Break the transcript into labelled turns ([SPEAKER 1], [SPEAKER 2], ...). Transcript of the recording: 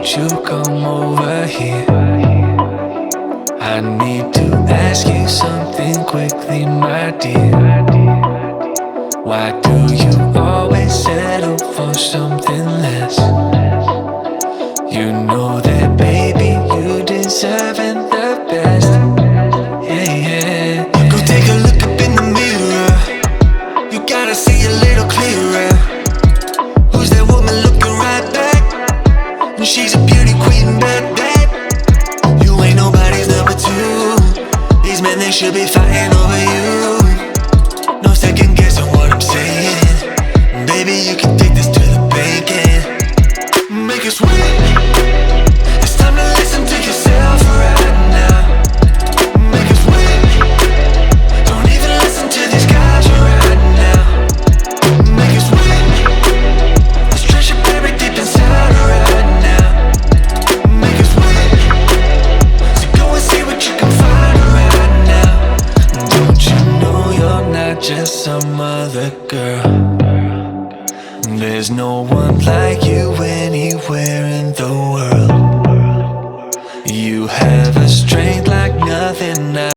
[SPEAKER 1] won't you come over here? I need to ask you something quickly, my dear. Why do you always settle for something less? You know that, baby, you deserving the best. Yeah, yeah. Go take a look up in the mirror. You gotta see a little clearer. Who's that woman looking right back? She's a beauty queen, bad. You ain't nobody's number two. These men, they should be fighting over you. No second guessing what I'm saying. Baby, you can take this to the bank and make it sweet. It's time to listen to yourself right now. Make it sweet. Don't even listen to these guys right now. Make it sweet. Let's treasure buried deep inside right now. Make it sweet. So go and see what you can find right now. Don't you know you're not just some other girl? There's no one like you anywhere in the world. You have a strength